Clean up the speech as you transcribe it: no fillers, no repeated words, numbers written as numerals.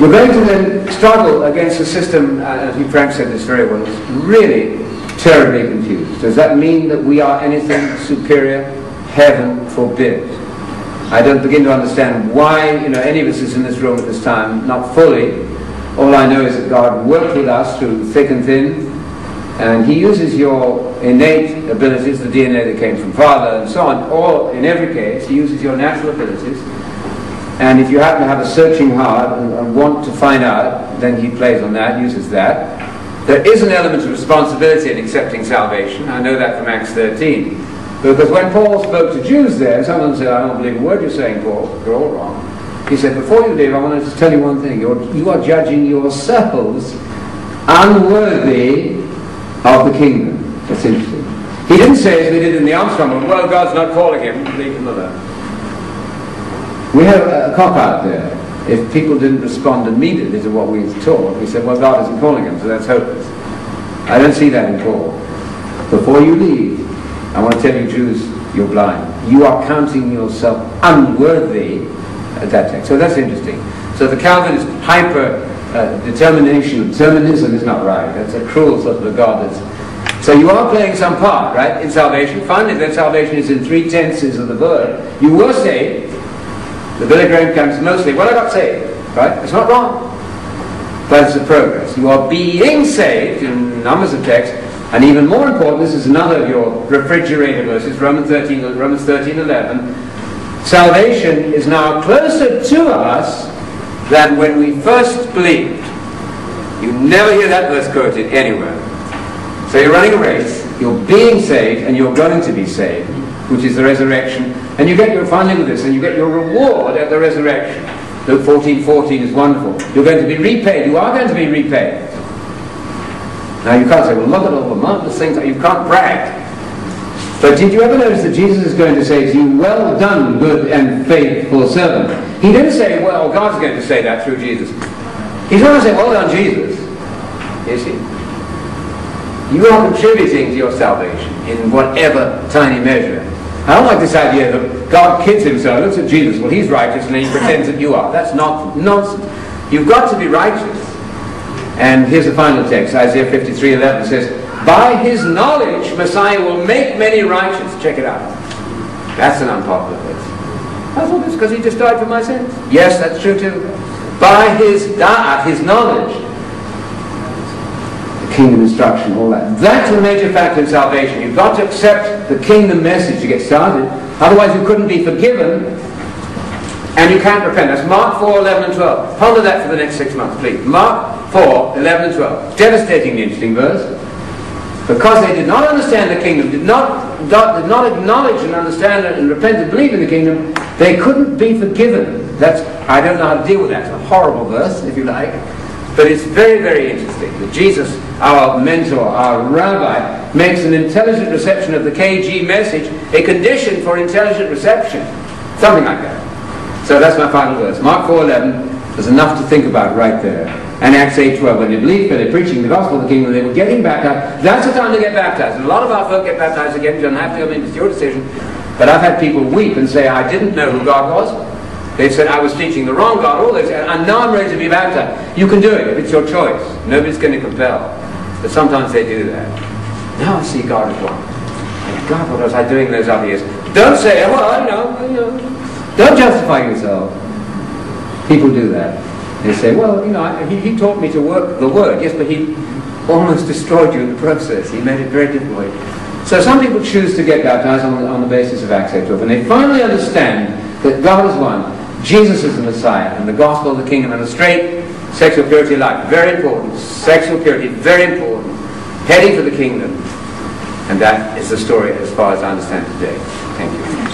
We're going to then struggle against a system, I think Frank said this very well, is really terribly confused. Does that mean that we are anything superior? Heaven forbid. I don't begin to understand why, any of us is in this room at this time, not fully. All I know is that God worked with us through thick and thin, and He uses your innate abilities, the DNA that came from Father and so on, or in every case, He uses your natural abilities. And if you happen to have a searching heart and want to find out, then He plays on that, uses that. There is an element of responsibility in accepting salvation. I know that from Acts 13. Because when Paul spoke to Jews there, someone said, I don't believe a word you're saying, Paul. You're all wrong. He said, before you leave, I want to just tell you one thing. You are judging yourselves unworthy of the kingdom. That's interesting. He didn't say, as we did in the Armstrong, well, God's not calling him, leave him alone. We have a cop-out there. If people didn't respond immediately to what we taught, we said, well, God isn't calling him, so that's hopeless. I don't see that in Paul. Before you leave, I want to tell you, Jews, you're blind. You are counting yourself unworthy at that text. So that's interesting. So the Calvinist determinism is not right. That's a cruel sort of a God. So you are playing some part, right, in salvation. Finally, then salvation is in 3 tenses of the verb. You were saved. The Billy Graham comes mostly, well, I got saved, right? It's not wrong. But it's a progress. You are being saved in numbers of texts, and even more important, this is another of your refrigerator verses, Romans 13:11. Salvation is now closer to us than when we first believed. You never hear that verse quoted anywhere. So you're running a race, you're being saved, and you're going to be saved, which is the resurrection. And you get your, finally with this, and you get your reward at the resurrection. Luke 14:14 is wonderful. You're going to be repaid. You are going to be repaid. Now you can't say, well, look at all the marvelous things. You can't brag. But did you ever notice that Jesus is going to say to you, well done, good and faithful servant? He didn't say, well, God's going to say that through Jesus. He's going to say, well done, Jesus. You see? You are contributing to your salvation in whatever tiny measure. I don't like this idea that God kids himself, looks at Jesus, well, he's righteous, and then he pretends that you are. That's not nonsense. You've got to be righteous. And here's the final text, Isaiah 53:11 says, by his knowledge, Messiah will make many righteous. Check it out. That's an unpopular verse. I thought it's because he just died for my sins. Yes, that's true too. By his knowledge, the kingdom instruction, all that. That's a major factor in salvation. You've got to accept the kingdom message to get started. Otherwise you couldn't be forgiven, and you can't repent. That's Mark 4:11 and 12. Ponder that for the next 6 months, please. Mark 4:11 and 12. Devastatingly interesting verse. Because they did not understand the kingdom, did not acknowledge and understand it and repent and believe in the kingdom, they couldn't be forgiven. I don't know how to deal with that. It's a horrible verse, if you like. But it's very, very interesting that Jesus, our mentor, our rabbi, makes an intelligent reception of the KG message a condition for intelligent reception. Something like that. So that's my final verse. Mark 4:11. There's enough to think about right there. And Acts 8:12, when they believed, they're preaching the gospel of the kingdom, they were getting baptized. That's the time to get baptized. And a lot of our folk get baptized again. You don't have to. I mean, it's your decision. But I've had people weep and say, I didn't know who God was. They said, I was teaching the wrong God, all this, and now I'm ready to be baptized. You can do it if it's your choice. Nobody's going to compel. But sometimes they do that. Now I see God as one. And God, what was I doing those other years? Don't say, well, I know. Don't justify yourself. People do that. They say, well, he taught me to work the word. Yes, but he almost destroyed you in the process. He made it very difficult. So some people choose to get baptized on the basis of Acts 8:12. And they finally understand that God is one. Jesus is the Messiah, and the gospel of the kingdom, and a straight sexual purity life. Very important. Sexual purity, very important. Heading for the kingdom. And that is the story as far as I understand today. Thank you.